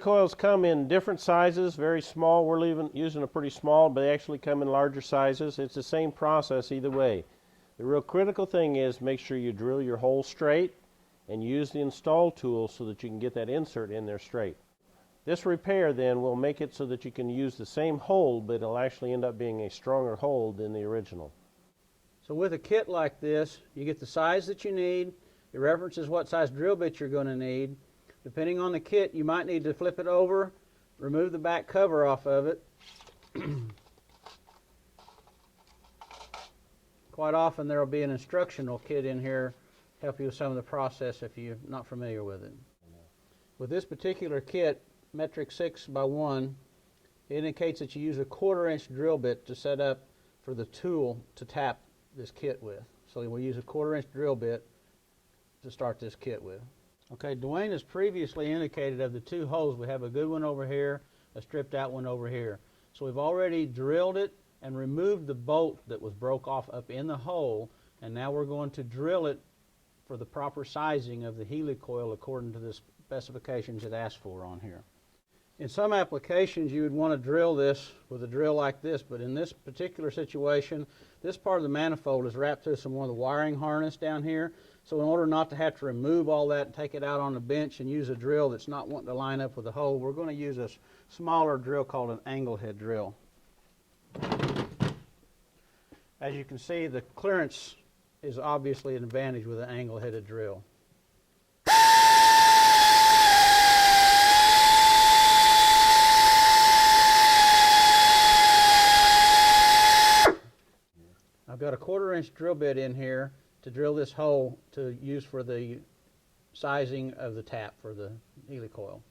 Heli-Coils come in different sizes, very small. We're using a pretty small, but they actually come in larger sizes. It's the same process either way. The real critical thing is make sure you drill your hole straight and use the install tool so that you can get that insert in there straight. This repair then will make it so that you can use the same hole, but it'll actually end up being a stronger hole than the original. So with a kit like this, you get the size that you need. It references what size drill bit you're going to need. Depending on the kit, you might need to flip it over, remove the back cover off of it. Quite often there will be an instructional kit in here to help you with some of the process if you're not familiar with it. With this particular kit, metric 6x1, it indicates that you use a 1/4 inch drill bit to set up for the tool to tap this kit with. So we'll use a 1/4 inch drill bit to start this kit with. Okay, Dwayne has previously indicated of the two holes, we have a good one over here, a stripped out one over here. So we've already drilled it and removed the bolt that was broke off up in the hole, and now we're going to drill it for the proper sizing of the Heli-Coil according to the specifications it asks for on here. In some applications you would want to drill this with a drill like this, but in this particular situation, this part of the manifold is wrapped through one of the wiring harness down here. So in order not to have to remove all that and take it out on the bench and use a drill that's not wanting to line up with the hole, we're going to use a smaller drill called an angle head drill. As you can see, the clearance is obviously an advantage with an angle headed drill. I've got a 1/4 inch drill bit in here to drill this hole to use for the sizing of the tap for the Heli-Coil.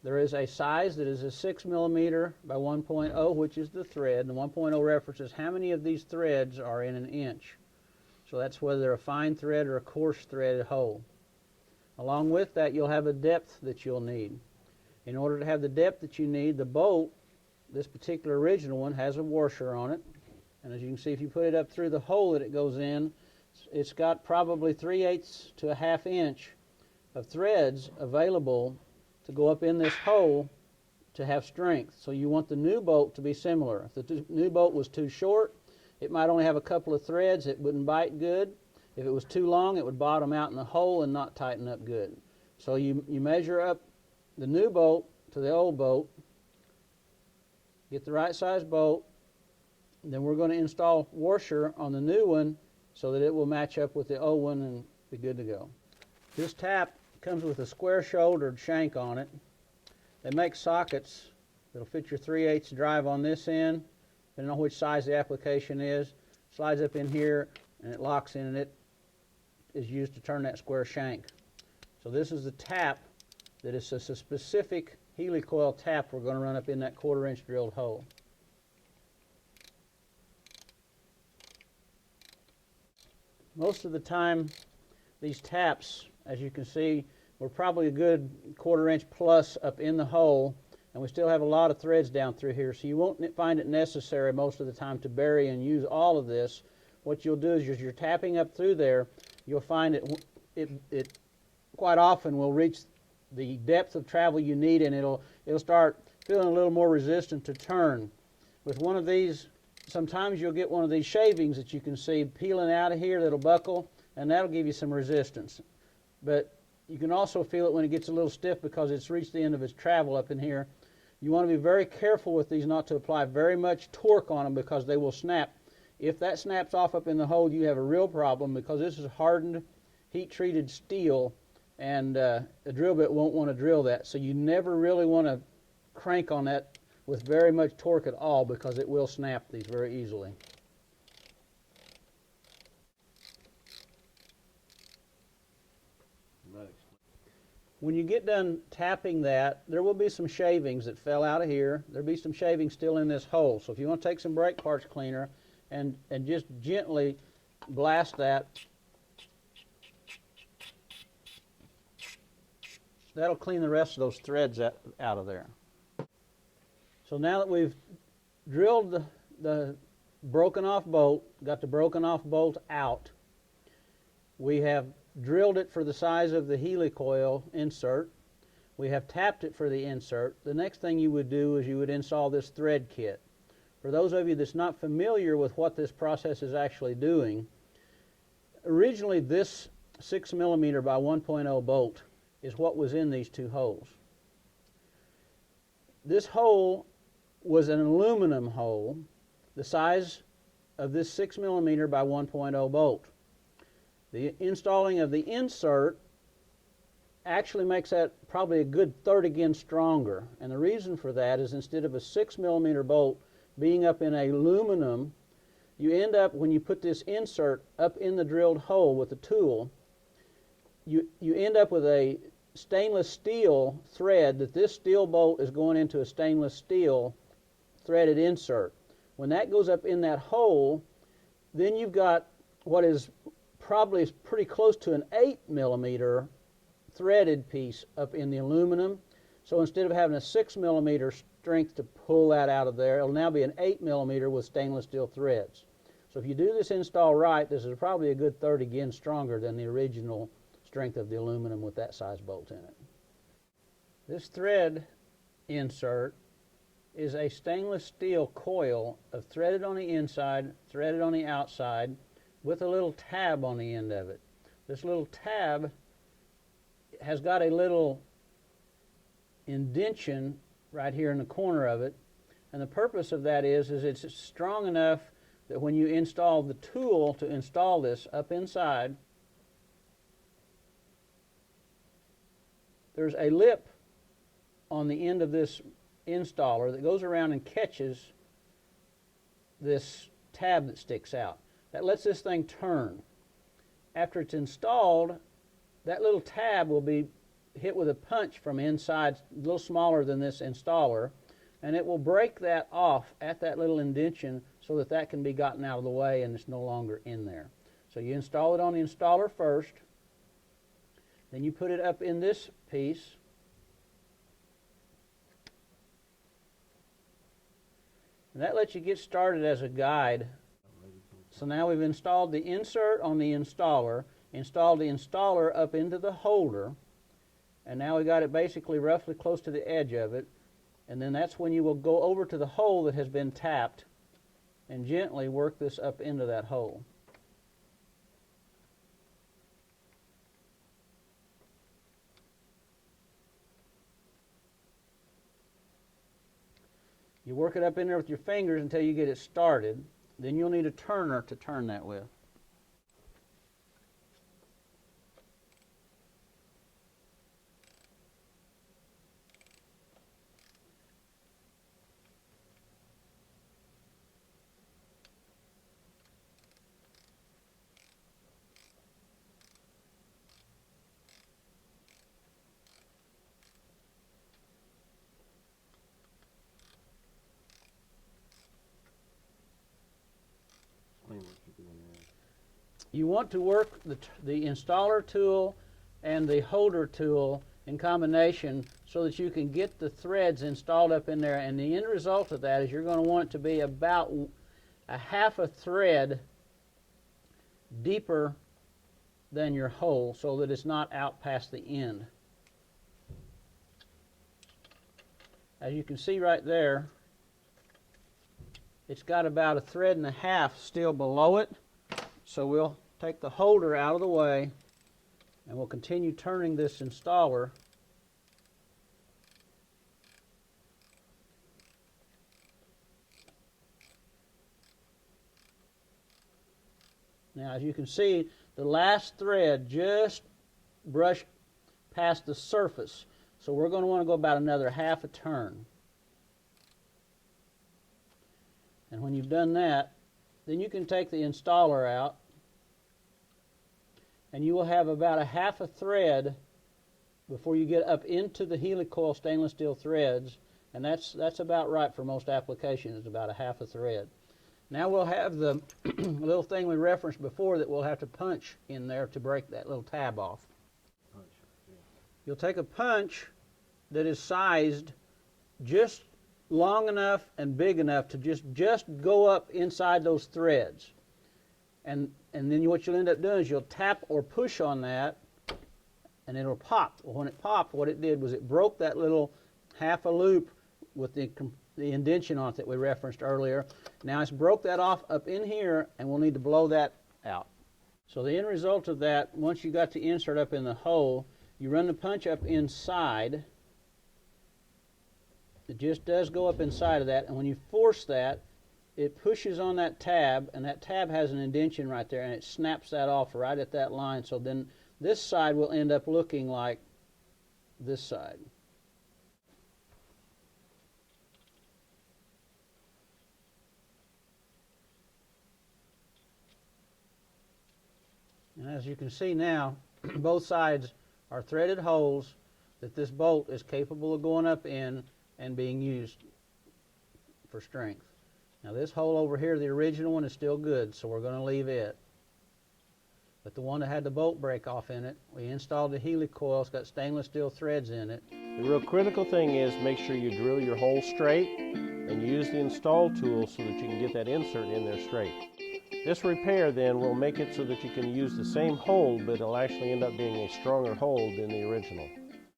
There is a size that is a 6mm by 1.0, which is the thread, and the 1.0 references how many of these threads are in an inch. So that's whether they're a fine thread or a coarse threaded hole. Along with that, you'll have a depth that you'll need. In order to have the depth that you need, the bolt, this particular original one, has a washer on it. And as you can see, if you put it up through the hole that it goes in, it's got probably 3/8 to a 1/2 inch of threads available to go up in this hole to have strength. So you want the new bolt to be similar. If the new bolt was too short, it might only have a couple of threads, it wouldn't bite good. If it was too long, it would bottom out in the hole and not tighten up good. So you measure up the new bolt to the old bolt, get the right size bolt, and then we're going to install washer on the new one so that it will match up with the old one and be good to go. This tap comes with a square shouldered shank on it. They make sockets that'll fit your 3/8 drive on this end, depending on which size the application is. Slides up in here and it locks in, and it is used to turn that square shank. So this is the tap that is a specific Heli-Coil tap we're going to run up in that 1/4 inch drilled hole. Most of the time, these taps, as you can see, we're probably a good 1/4 inch plus up in the hole, and we still have a lot of threads down through here, so you won't find it necessary most of the time to bury and use all of this. What you'll do is, as you're tapping up through there, you'll find it quite often will reach the depth of travel you need, and it'll start feeling a little more resistant to turn. With one of these, sometimes you'll get one of these shavings that you can see peeling out of here that'll buckle, and that'll give you some resistance. But you can also feel it when it gets a little stiff because it's reached the end of its travel up in here. You want to be very careful with these not to apply very much torque on them because they will snap. If that snaps off up in the hole, you have a real problem because this is hardened, heat-treated steel, and a drill bit won't want to drill that. So you never really want to crank on that with very much torque at all because it will snap these very easily. When you get done tapping that, there will be some shavings that fell out of here. There'll be some shavings still in this hole. So if you want to take some brake parts cleaner and just gently blast that, that'll clean the rest of those threads out of there. So now that we've drilled the broken off bolt, got the broken off bolt out, we have drilled it for the size of the Heli-Coil insert. we have tapped it for the insert. The next thing you would do is you would install this thread kit. For those of you that's not familiar with what this process is actually doing, originally this 6mm by 1.0 bolt is what was in these two holes. This hole was an aluminum hole, the size of this 6mm by 1.0 bolt. The installing of the insert actually makes that probably a good third again stronger. And the reason for that is instead of a 6mm bolt being up in aluminum, you end up, when you put this insert up in the drilled hole with the tool, you end up with a stainless steel thread that this steel bolt is going into a stainless steel threaded insert. When that goes up in that hole, then you've got what is probably pretty close to an 8mm threaded piece up in the aluminum. So instead of having a 6mm strength to pull that out of there, it'll now be an 8mm with stainless steel threads. So if you do this install right, this is probably a good third again stronger than the original strength of the aluminum with that size bolt in it. This thread insert is a stainless steel coil of threaded on the inside, threaded on the outside, with a little tab on the end of it. This little tab has got a little indentation right here in the corner of it, and the purpose of that is it's strong enough that when you install the tool to install this up inside, there's a lip on the end of this installer that goes around and catches this tab that sticks out. That lets this thing turn. After it's installed, that little tab will be hit with a punch from inside, a little smaller than this installer, and it will break that off at that little indentation so that that can be gotten out of the way and it's no longer in there. So you install it on the installer first, then you put it up in this piece, and that lets you get started as a guide. So now we've installed the insert on the installer, installed the installer up into the holder, and now we got it basically roughly close to the edge of it, and then that's when you will go over to the hole that has been tapped and gently work this up into that hole. You work it up in there with your fingers until you get it started. Then you'll need a turner to turn that with. You want to work the installer tool and the holder tool in combination so that you can get the threads installed up in there, and the end result of that is you're going to want it to be about a half a thread deeper than your hole so that it's not out past the end. As you can see right there, it's got about a thread and a half still below it. So we'll take the holder out of the way and we'll continue turning this installer. Now as you can see, the last thread just brushed past the surface. So we're going to want to go about another half a turn. And when you've done that, then you can take the installer out and you will have about a half a thread before you get up into the Heli-Coil stainless steel threads, and that's about right for most applications, about a half a thread. Now we'll have the little thing we referenced before that we'll have to punch in there to break that little tab off. You'll take a punch that is sized just long enough and big enough to just go up inside those threads. And then what you'll end up doing is you'll tap or push on that, and it'll pop. Well, when it popped, what it did was it broke that little half a loop with the indention on it that we referenced earlier. Now it's broke that off up in here, and we'll need to blow that out. So the end result of that, once you got the insert up in the hole, you run the punch up inside. It just does go up inside of that, and when you force that, it pushes on that tab, and that tab has an indention right there, and it snaps that off right at that line. So then this side will end up looking like this side. And as you can see now, both sides are threaded holes that this bolt is capable of going up in and being used for strength. Now this hole over here, the original one, is still good, so we're going to leave it. But the one that had the bolt break off in it, we installed the Heli-Coil. It's got stainless steel threads in it. The real critical thing is make sure you drill your hole straight and use the install tool so that you can get that insert in there straight. This repair then will make it so that you can use the same hole, but it'll actually end up being a stronger hole than the original.